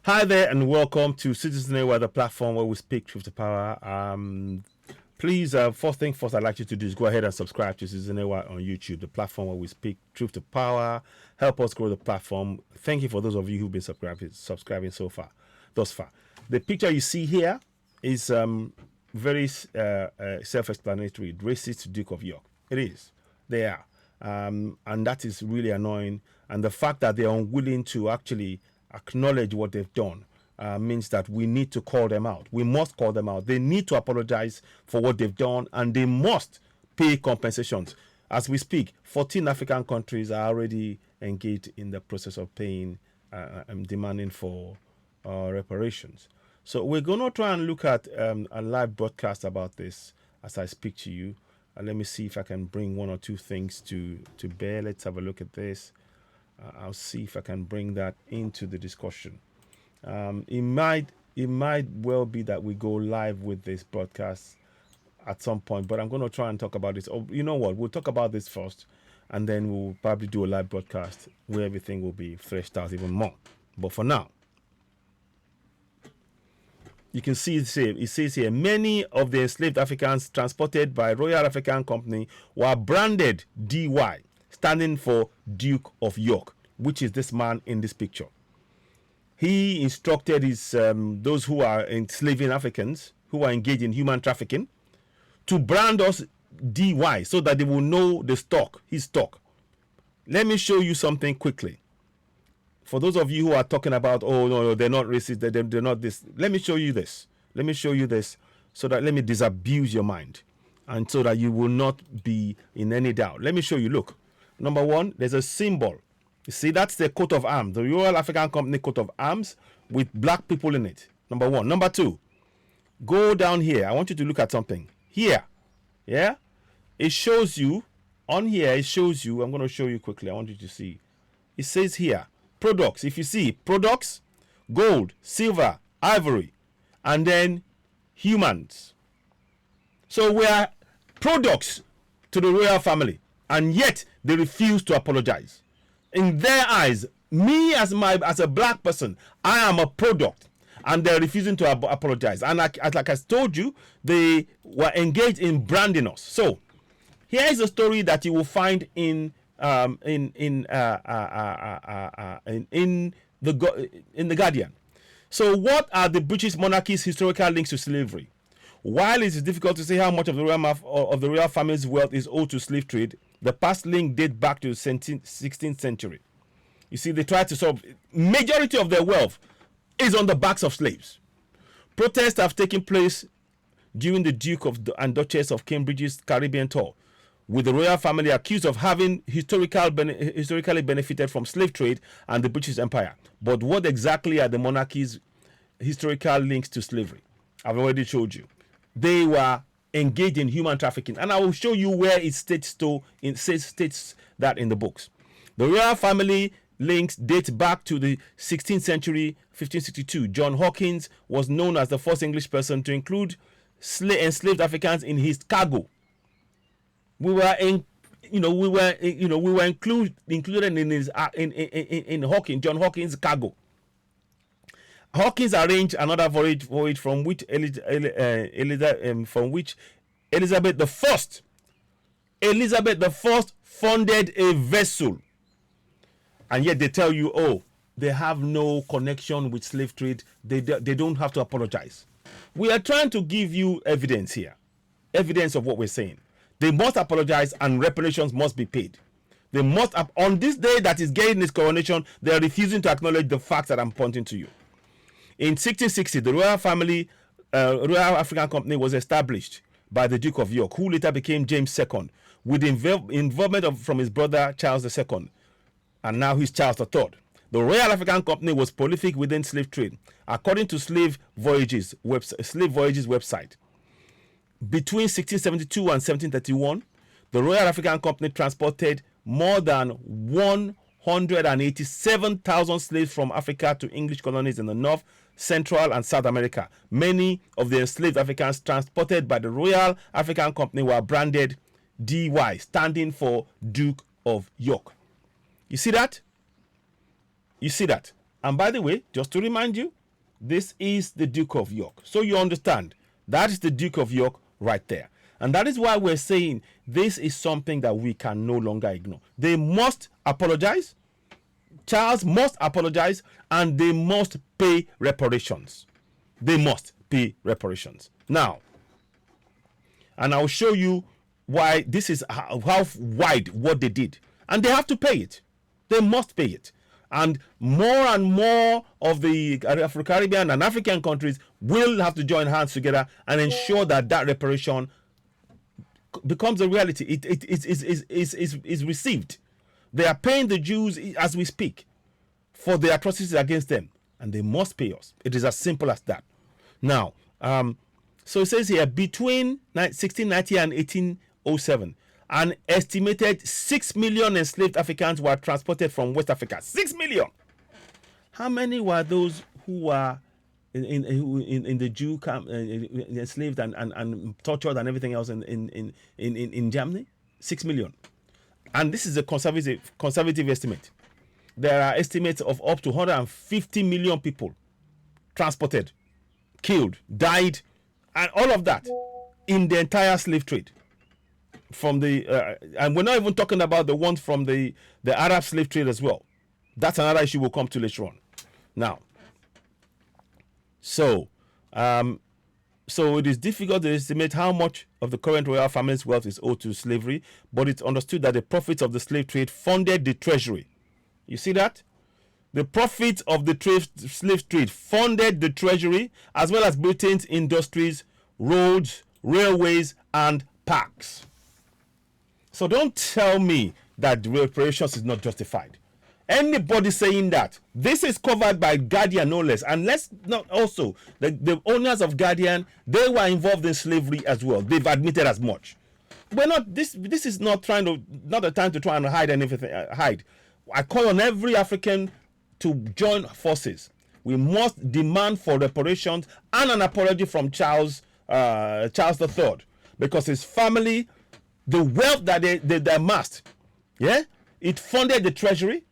Hi there, and welcome to Citizen Aware, the platform where we speak truth to power. Please, first thing first, I'd like you to do is go ahead and subscribe to Citizen Aware on YouTube, the platform where we speak truth to power. Help us grow the platform. Thank you for those of you who've been subscribing thus far. The picture you see here is very self-explanatory. Racist Duke of York. It is. They are. And that is really annoying. And the fact that they're unwilling to actually acknowledge what they've done means that we need to call them out. We must call them out. They need to apologize for what they've done, and they must pay compensations. As we speak, 14 African countries are already engaged in the process of paying and demanding for reparations. So we're going to try and look at a live broadcast about this as I speak to you. Let me see if I can bring one or two things to bear. Let's have a look at this. I'll see if I can bring that into the discussion. It might well be that we go live with this broadcast at some point, but I'm going to try and talk about this. Oh, you know what? We'll talk about this first, and then we'll probably do a live broadcast where everything will be fleshed out even more. But for now, you can see it says here, many of the enslaved Africans transported by Royal African Company were branded DY, standing for Duke of York, which is this man in this picture. He instructed his those who are enslaving Africans, who are engaged in human trafficking, to brand us DY so that they will know the stock, his stock. Let me show you something quickly. For those of you who are talking about, oh, no, they're not racist, they're not this. Let me show you this. Let me show you this so that let me disabuse your mind and so that you will not be in any doubt. Let me show you. Look. Number one, there's a symbol. You see, that's the coat of arms, the Royal African Company coat of arms with black people in it. Number one. Number two, go down here. I want you to look at something. Here, yeah? It shows you, on here, it shows you, I'm going to show you quickly. I want you to see. It says here, products. If you see, products, gold, silver, ivory, and then humans. So we are products to the royal family, and yet they refuse to apologize. In their eyes, me as a black person, I am a product, and they're refusing to apologize. And like I told you, they were engaged in branding us. So here is a story that you will find in the Guardian. So what are the British monarchy's historical links to slavery? While it is difficult to say how much of the royal family's wealth is owed to slave trade, the past link dates back to the 16th century. You see, they try to solve majority of their wealth is on the backs of slaves. Protests have taken place during the Duke and Duchess of Cambridge's Caribbean tour, with the royal family accused of having historically benefited from slave trade and the British Empire. But what exactly are the monarchy's historical links to slavery? I've already showed you. They were engaged in human trafficking, and I will show you where it states that in the books. The royal family links date back to the 16th century, 1562. John Hawkins was known as the first English person to include enslaved Africans in his cargo. We were included in his in Hawkins, John Hawkins' cargo. Hawkins arranged another voyage from which Elizabeth I funded a vessel, and yet they tell you, oh, they have no connection with slave trade. They don't have to apologize. We are trying to give you evidence here, evidence of what we're saying. They must apologize, and reparations must be paid. They must, on this day that is getting his coronation, they are refusing to acknowledge the facts that I'm pointing to you. In 1660, the Royal Royal African Company was established by the Duke of York, who later became James II, with involvement from his brother Charles II, and now he's Charles III. The Royal African Company was prolific within slave trade, according to Slave Voyages website. Between 1672 and 1731, the Royal African Company transported more than 187,000 slaves from Africa to English colonies in the North, Central, and South America. Many of the enslaved Africans transported by the Royal African Company were branded DY, standing for Duke of York. You see that? You see that? And by the way, just to remind you, This is the Duke of York. So you understand, that is the Duke of York right there. And that is why we're saying this is something that we can no longer ignore. They must apologize. Charles must apologize, and they must pay reparations. They must pay reparations. Now, and I'll show you why this is how wide what they did. And they have to pay it. They must pay it. And more of the Afro-Caribbean and African countries will have to join hands together and ensure that that reparation becomes a reality. It is received. They are paying the Jews as we speak for the atrocities against them, and they must pay us. It is as simple as that. Now, so it says here, between 1690 and 1807, an estimated 6 million enslaved Africans were transported from West Africa. 6 million. How many were those who were in the Jew camp, enslaved and tortured and everything else in Germany? 6 million. And this is a conservative estimate. There are estimates of up to 150 million people transported, killed, died, and all of that in the entire slave trade. From the and we're not even talking about the ones from the Arab slave trade as well. That's another issue we'll come to later on. Now, so it is difficult to estimate how much of the current royal family's wealth is owed to slavery, but it's understood that the profits of the slave trade funded the treasury. You see that? The profits of the slave trade funded the treasury, as well as Britain's industries, roads, railways, and parks. So don't tell me that reparations is not justified. Anybody saying that, this is covered by Guardian no less. And let's not also, the owners of Guardian, they were involved in slavery as well. They've admitted as much. We're not, this is not the time to try and hide anything, hide. I call on every African to join forces. We must demand for reparations and an apology from Charles III, because his family, the wealth that they amassed, yeah, it funded the treasury,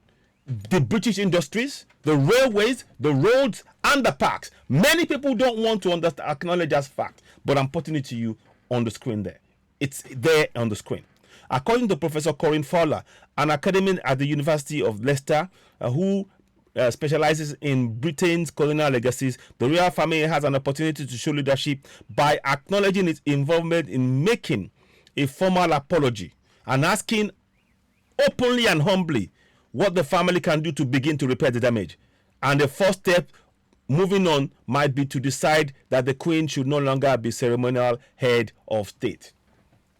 the British industries, the railways, the roads, and the parks. Many people don't want to acknowledge as fact, but I'm putting it to you on the screen there. It's there on the screen. According to Professor Corinne Fowler, an academic at the University of Leicester, who specializes in Britain's colonial legacies, the royal family has an opportunity to show leadership by acknowledging its involvement in making a formal apology and asking openly and humbly what the family can do to begin to repair the damage. And the first step moving on might be to decide that the Queen should no longer be ceremonial head of state.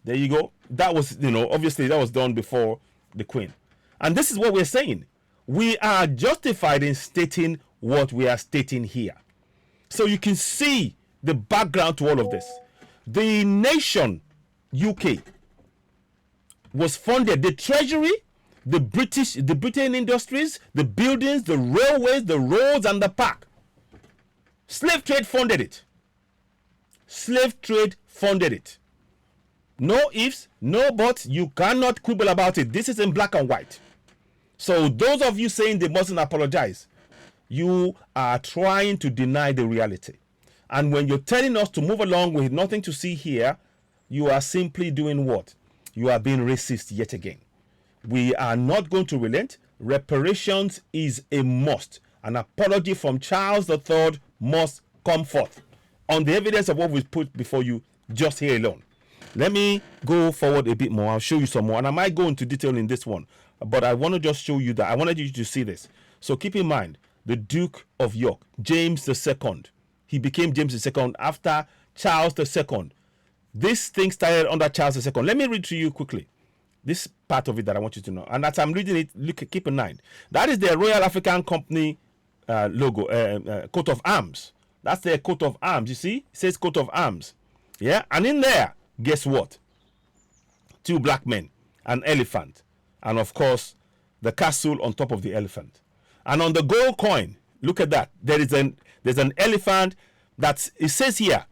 There you go. That was, obviously that was done before the Queen. And this is what we're saying. We are justified in stating what we are stating here. So you can see the background to all of this. The nation UK was funded, the treasury, the Britain industries, the buildings, the railways, the roads, and the park. Slave trade funded it. Slave trade funded it. No ifs, no buts. You cannot quibble about it. This is in black and white. So those of you saying they mustn't apologize, you are trying to deny the reality. And when you're telling us to move along with nothing to see here, you are simply doing what? You are being racist yet again. We are not going to relent. Reparations is a must. An apology from Charles III must come forth on the evidence of what we put before you just here alone. Let me go forward a bit more. I'll show you some more. And I might go into detail in this one. But I want to just show you that. I wanted you to see this. So keep in mind, the Duke of York, James II. He became James II after Charles II. This thing started under Charles II. Let me read to you quickly this part of it that I want you to know. And as I'm reading it, keep in mind. That is the Royal African Company logo, coat of arms. That's their coat of arms. You see? It says coat of arms. Yeah? And in there, guess what? 2 black men, an elephant, and of course, the castle on top of the elephant. And on the gold coin, look at that. There's an elephant it says here,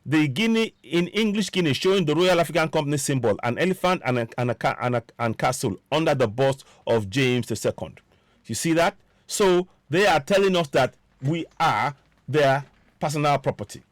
the Guinea, in English Guinea, showing the Royal African Company symbol, an elephant and castle under the bust of James II. You see that? So they are telling us that we are their personal property.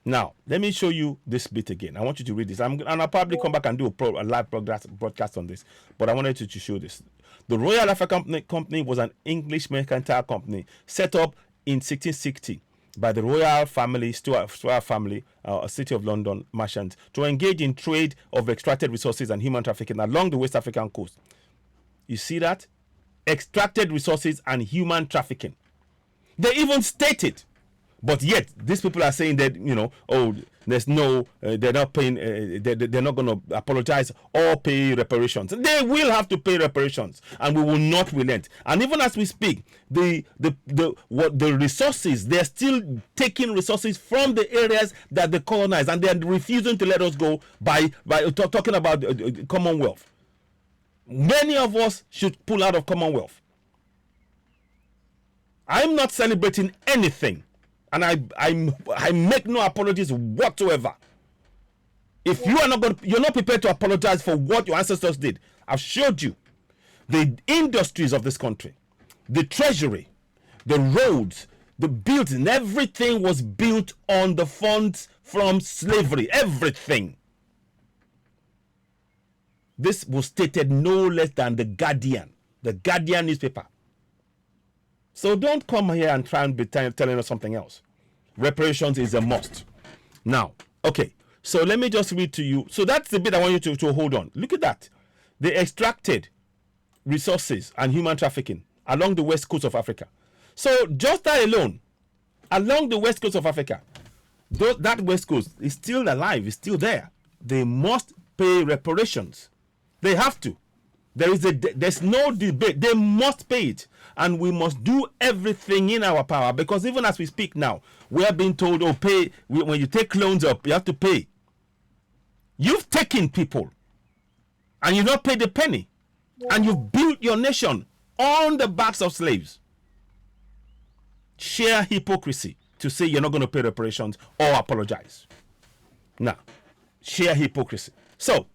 Now, let me show you this bit again. I want you to read this. And I'll probably come back and do a live broadcast on this. But I wanted to show this. The Royal African Company was an English mercantile company set up in 1660 by the royal family, Stuart family, a City of London merchants, to engage in trade of extracted resources and human trafficking along the West African coast. You see that? Extracted resources and human trafficking. They even stated. But yet, these people are saying that, there's no, they're not paying, they're not going to apologize or pay reparations. They will have to pay reparations, and we will not relent. And even as we speak, the resources, they're still taking resources from the areas that they colonized, and they're refusing to let us go by talking about Commonwealth. Many of us should pull out of Commonwealth. I'm not celebrating anything. And I make no apologies whatsoever. If you are you're not prepared to apologize for what your ancestors did. I've showed you the industries of this country, the treasury, the roads, the building, everything was built on the funds from slavery. Everything. This was stated no less than the Guardian newspaper. So don't come here and try and be telling us something else. Reparations is a must. Now, okay, so let me just read to you. So that's the bit I want you to hold on. Look at that. They extracted resources and human trafficking along the west coast of Africa. So just that alone, along the west coast of Africa, that west coast is still alive, is still there. They must pay reparations. They have to. There's no debate. They must pay it. And we must do everything in our power, because even as we speak now, we are being told, pay. When you take loans up, you have to pay. You've taken people and you've not paid a penny. And you've built your nation on the backs of slaves. Sheer hypocrisy to say you're not going to pay reparations or apologize. Now, sheer hypocrisy. So,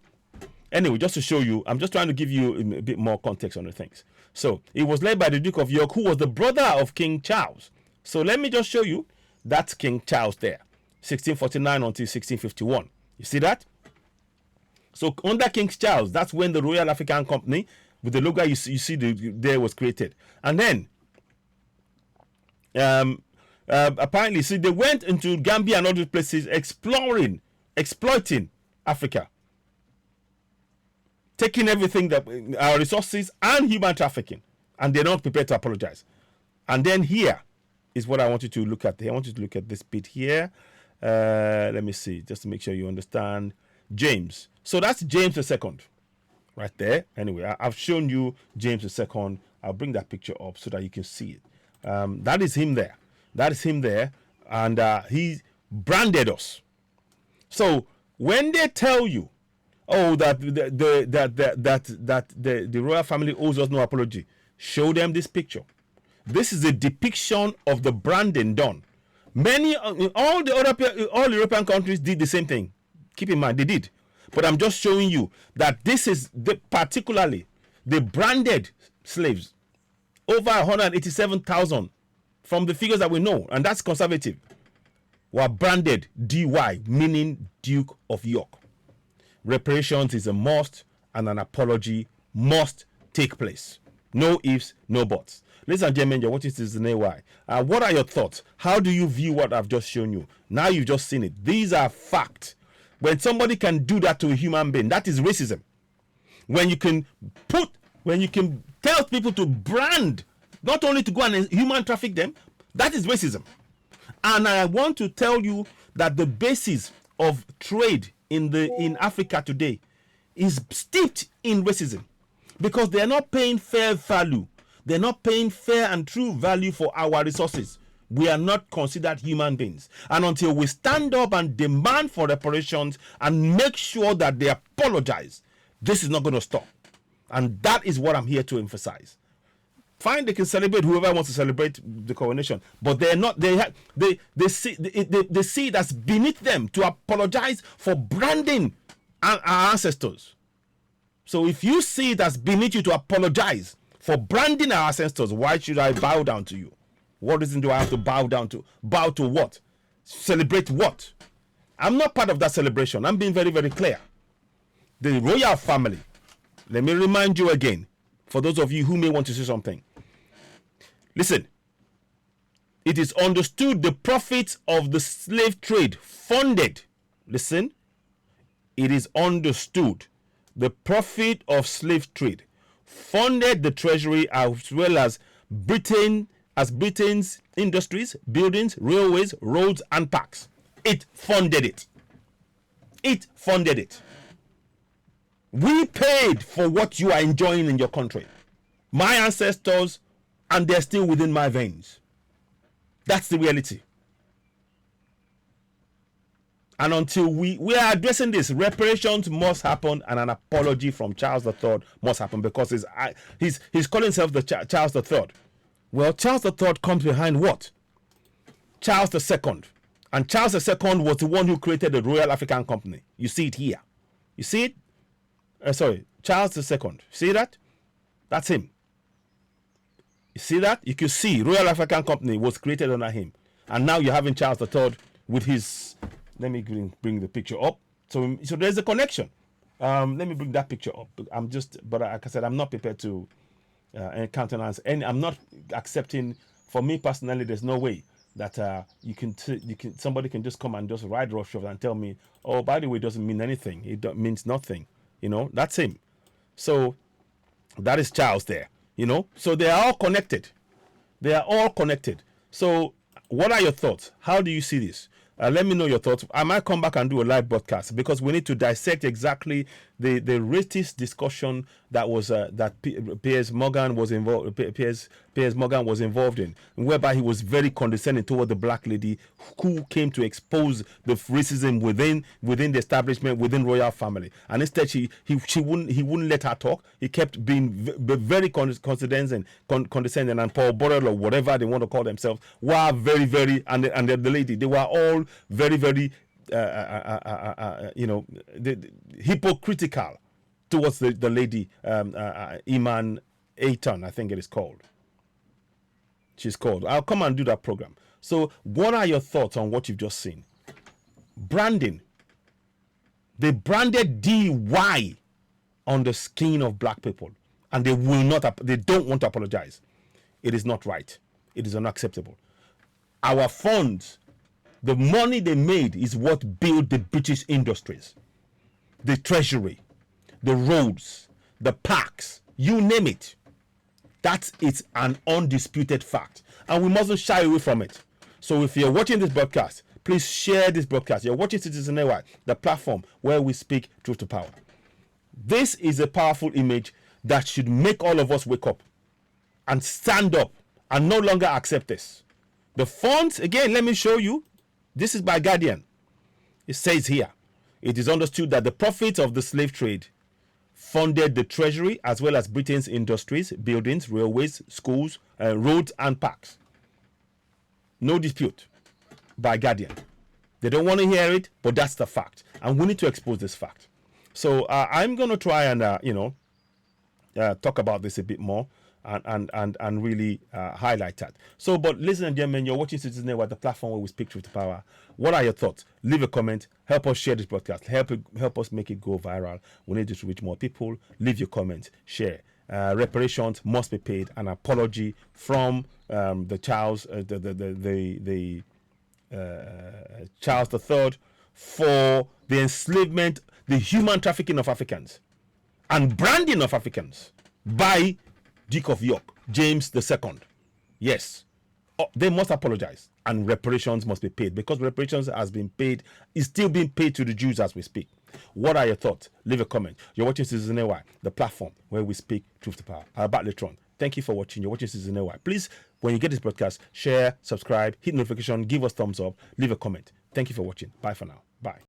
anyway, just to show you, I'm just trying to give you a bit more context on the things. So, it was led by the Duke of York, who was the brother of King Charles. So, let me just show you. That's King Charles there. 1649 until 1651. You see that? So, under King Charles, that's when the Royal African Company, with the logo you see there was created. And then, apparently, see, they went into Gambia and other places exploiting Africa. Taking everything that our resources and human trafficking, and they're not prepared to apologize. And then here is what I want you to look at. I want you to look at this bit here. Let me see, just to make sure you understand. James. So that's James II, right there. Anyway, I've shown you James II. I'll bring that picture up so that you can see it. That is him there. That is him there, and he branded us. So when they tell you, that the royal family owes us no apology, show them this picture. This is a depiction of the branding done. All European countries did the same thing. Keep in mind, they did. But I'm just showing you that this is particularly the branded slaves. Over 187,000 from the figures that we know, and that's conservative, were branded DY, meaning Duke of York. Reparations is a must, and an apology must take place. No ifs, no buts. Ladies and gentlemen, you're watching this in AY. What are your thoughts? How do you view what I've just shown you? Now you've just seen it. These are facts. When somebody can do that to a human being, that is racism. When you can tell people to brand, not only to go and human traffic them, that is racism. And I want to tell you that the basis of trade in Africa today is steeped in racism, because they are not paying fair value. They're not paying fair and true value for our resources. We are not considered human beings. And until we stand up and demand for reparations and make sure that they apologize, this is not going to stop. And that is what I'm here to emphasize. Fine, they can celebrate whoever wants to celebrate the coronation, but they're not. They see it as beneath them to apologize for branding our ancestors. So if you see it as beneath you to apologize for branding our ancestors, why should I bow down to you? What reason do I have to bow down to? Bow to what? Celebrate what? I'm not part of that celebration. I'm being very, very clear. The royal family, let me remind you again, for those of you who may want to say something. Listen, it is understood the profits of the slave trade funded. Listen, it is understood the profit of slave trade funded the Treasury as well as Britain's industries, buildings, railways, roads, and parks. It funded it. It funded it. We paid for what you are enjoying in your country. My ancestors, and they're still within my veins. That's the reality. And until we are addressing this, reparations must happen, and an apology from Charles III must happen, because he's calling himself the Charles III. Well, Charles III comes behind what? Charles II. And Charles II was the one who created the Royal African Company. You see it here. You see it? Sorry, Charles II. See that? That's him. You see that? You can see Royal African Company was created under him. And now you're having Charles III with his... Let me bring the picture up. So there's a connection. Let me bring that picture up. But like I said, I'm not prepared to countenance any. I'm not accepting. For me personally, there's no way that somebody can just come and just ride roughshod and tell me, oh, by the way, it doesn't mean anything. It means nothing. You know, that's him. So that is Charles there. You know, so they are all connected. They are all connected. So what are your thoughts? How do you see this? Let me know your thoughts. I might come back and do a live broadcast, because we need to dissect exactly the racist discussion that was that Piers Morgan was involved. Piers Morgan was involved in, whereby he was very condescending toward the black lady who came to expose the racism within the establishment, within royal family. And instead, he wouldn't let her talk. He kept being very condescending, and Paul Borrell, or whatever they want to call themselves, were very, very, and the lady, they were all very, very hypocritical towards the lady, Iman Aiton, I think it is called. She's called. I'll come and do that program. So what are your thoughts on what you've just seen? Branding. They branded DY on the skin of black people, and they don't want to apologize. It is not right. It is unacceptable. Our funds, the money they made, is what built the British industries, the Treasury, the roads, the parks, you name it. It's an undisputed fact, and we mustn't shy away from it. So if you're watching this broadcast, please share this broadcast. You're watching Citizen AY, the platform where we speak truth to power. This is a powerful image that should make all of us wake up and stand up and no longer accept this. The fonts, again, let me show you. This is by Guardian. It says here, it is understood that the profits of the slave trade funded the Treasury as well as Britain's industries, buildings, railways, schools, roads, and parks. No dispute. By Guardian. They don't want to hear it, but that's the fact. And we need to expose this fact. So I'm going to try and, talk about this a bit more and really highlight that. So, but ladies and gentlemen, you're watching Citizen AY, the platform where we speak truth to power. What are your thoughts? Leave a comment. Help us share this broadcast. Help us make it go viral. We need to reach more people. Leave your comments. Share. Reparations must be paid. An apology from the Charles, Charles III, for the enslavement, the human trafficking of Africans, and branding of Africans by Duke of York, James II. Yes, they must apologize, and reparations must be paid, because reparations has been paid, is still being paid to the Jews as we speak. What are your thoughts? Leave a comment. You're watching Citizen AY, the platform where we speak truth to power. I'll back later on. Thank you for watching. You're watching Citizen AY. Please, when you get this broadcast, share, subscribe, hit notification, give us thumbs up, leave a comment. Thank you for watching. Bye for now. Bye.